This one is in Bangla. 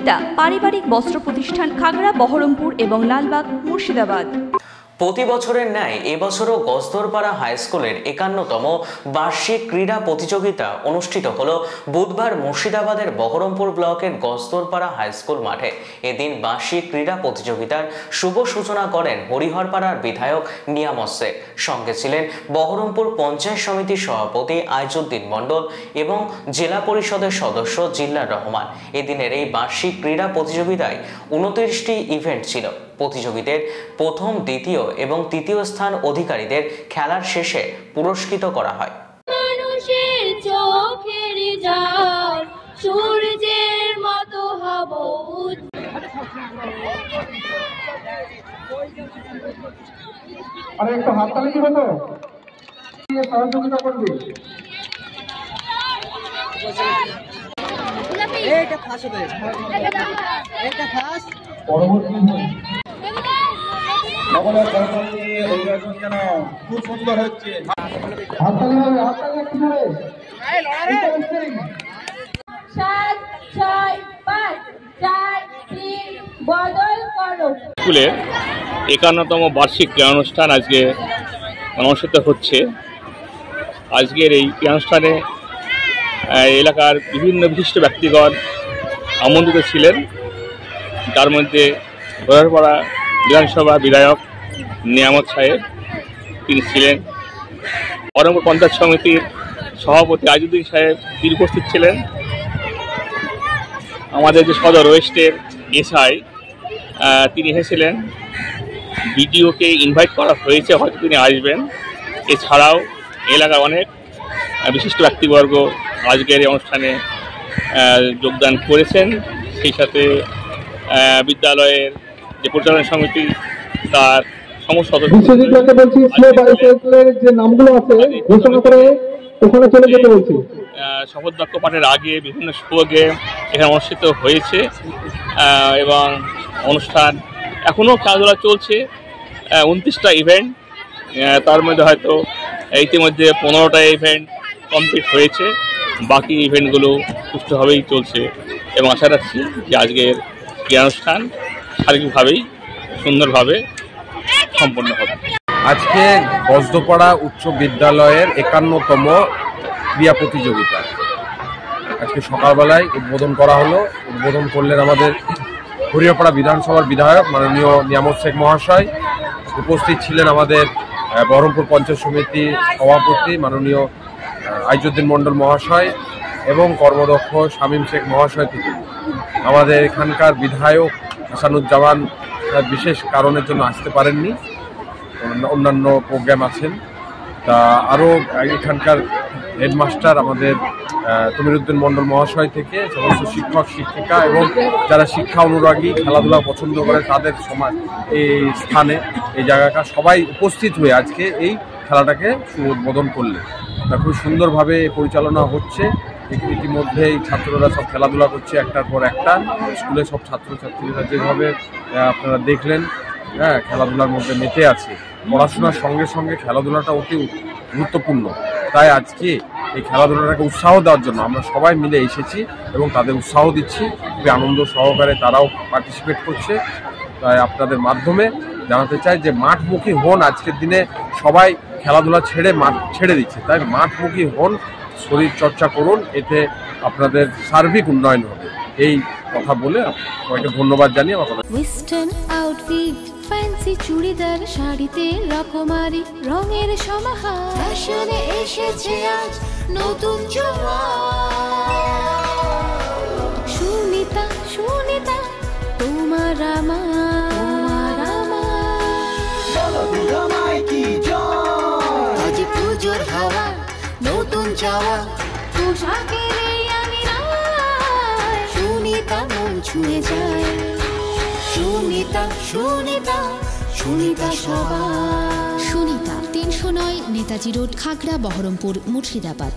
প্রতিযোগিতা পারিবারিক বস্ত্র প্রতিষ্ঠান খাগড়া, বহরমপুর এবং লালবাগ, মুর্শিদাবাদ। প্রতি বছরের ন্যায় এবছরও গজদরপাড়া হাই স্কুলের 51তম বার্ষিক ক্রীড়া প্রতিযোগিতা অনুষ্ঠিত হল বুধবার মুর্শিদাবাদের বহরমপুর ব্লকের গজদরপাড়া হাই স্কুল মাঠে। এদিন বার্ষিক ক্রীড়া প্রতিযোগিতার শুভ সূচনা করেন হরিহরপাড়ার বিধায়ক নিয়ামত শেখ। সঙ্গে ছিলেন বহরমপুর পঞ্চায়েত সমিতির সভাপতি আইজুদ্দিন মণ্ডল এবং জেলা পরিষদের সদস্য জিল্লার রহমান। এদিনের এই বার্ষিক ক্রীড়া প্রতিযোগিতায় 29টি ইভেন্ট ছিল। প্রতিযোগীদের প্রথম, দ্বিতীয় এবং তৃতীয় স্থান অধিকারীদের খেলার শেষে পুরস্কৃত করা হয়। মানুষের চোখের জল সূর্যের মতো হব। আরে একটু হাততালি দিবে তো, সহযোগিতা করবে। এইটা ফাঁস হবে, এইটা ফাঁস। পরবর্তী খুব সুন্দর হচ্ছে। হাততালি হবে, হাততালি একটু জোরে। 7, 6, 5, 4, 3 বদল করো। স্কুলের 51তম বার্ষিক ক্রীড়ানুষ্ঠান আজকে অনুষ্ঠিত হচ্ছে। আজকের এই ক্রীড়ানুষ্ঠানে এলাকার বিভিন্ন বিশিষ্ট ব্যক্তিগণ আমন্ত্রিত ছিলেন, যার মধ্যে হরিহরপাড়া বিধানসভা বিধায়ক নিয়ামত সাহেব তিনি ছিলেন, বহরমপুর পঞ্চায়েত সমিতির সভাপতি আইজুদ্দিন সাহেব তিনি উপস্থিত ছিলেন, আমাদের যে সদর ওয়েস্টের এসআই তিনি এসেছিলেন, বিডিওকে ইনভাইট করা হয়েছে, হয়তো তিনি আসবেন। এছাড়াও এলাকার অনেক বিশিষ্ট ব্যক্তিবর্গ আজকের এই অনুষ্ঠানে যোগদান করেছেন। সেই সাথে বিদ্যালয়ের যে পরিচালনা সমিতি তার সমস্ত শপথ বাক্য পাঠের আগে বিভিন্ন শো গেম এখানে অনুষ্ঠিত হয়েছে এবং অনুষ্ঠান এখনও খেলাধুলা চলছে। 29টা ইভেন্ট, তার মধ্যে হয়তো ইতিমধ্যে 15টা ইভেন্ট কমপ্লিট হয়েছে, বাকি ইভেন্টগুলো সুষ্ঠুভাবেই চলছে এবং আশা রাখছি যে আজকের ক্রীড়ানুষ্ঠান শারীরিকভাবেই সুন্দরভাবে সম্পন্ন হবে। আজকে গজদরপাড়া উচ্চ বিদ্যালয়ের 51তম ক্রীড়া প্রতিযোগিতা আজকে সকালবেলায় উদ্বোধন করা হলো। উদ্বোধন করলেন আমাদের হরিহরপাড়া বিধানসভার বিধায়ক মাননীয় নিয়ামত শেখ মহাশয়। উপস্থিত ছিলেন আমাদের বহরমপুর পঞ্চায়েত সমিতির সভাপতি মাননীয় আইজুদ্দিন মণ্ডল মহাশয় এবং কর্মদক্ষ শামীম শেখ মহাশয় থেকে। আমাদের এখানকার বিধায়ক হাসানুজ্জামান বিশেষ কারণের জন্য আসতে পারেননি, অন্যান্য প্রোগ্রাম আছেন। তা আরও এখানকার হেডমাস্টার আমাদের তমিরুদ্দিন মণ্ডল মহাশয় থেকে সমস্ত শিক্ষক শিক্ষিকা এবং যারা শিক্ষা অনুরাগী, খেলাধুলা পছন্দ করে তাদের সমাজ এই স্থানে এই জায়গাটা সবাই উপস্থিত হয়ে আজকে এই খেলাটাকে উদ্বোধন করলেন। খুব সুন্দরভাবে পরিচালনা হচ্ছে। ইতিমধ্যে এই ছাত্ররা সব খেলাধুলা করছে একটার পর একটা। স্কুলে সব ছাত্রছাত্রীরা যেভাবে আপনারা দেখলেন খেলাধুলার মধ্যে মেতে আছে। পড়াশোনার সঙ্গে সঙ্গে খেলাধুলাটা অতি গুরুত্বপূর্ণ। তাই আজকে এই খেলাধুলাটাকে উৎসাহ দেওয়ার জন্য আমরা সবাই মিলে এসেছি এবং তাদের উৎসাহ দিচ্ছি। খুবই আনন্দ সহকারে তারাও পার্টিসিপেট করছে। তাই আপনাদের মাধ্যমে জানাতে চাই যে মাঠমুখী হন। আজকের দিনে সবাই খেলাধুলা ছেড়ে মাঠ ছেড়ে দিচ্ছে, তাই মাঠমুখী হন, শরীর চর্চা করুন, এতে আপনাদের সার্বিক উন্নয়ন হবে। এই কথা বলে সবাইকে ধন্যবাদ জানিয়ে আমার কথা। ওয়েস্টার্ন আউটফিট, ফ্যান্সি চুড়িদার, শাড়িতে রকমারি রঙের সমাহার, ফ্যাশনে এসেছে আজ নতুন সুনিতা, সুনিতা তোমার আমার আজ পুজোর হাওয়া, নতুন চাওয়া পোশাকের আমি সুনিতা মন ছুঁয়ে যায়। সুনিতা, সুনিতা, সুনিতা সবার। সুনিতা 309 নেতাজি রোড, খাগড়া, বহরমপুর, মুর্শিদাবাদ।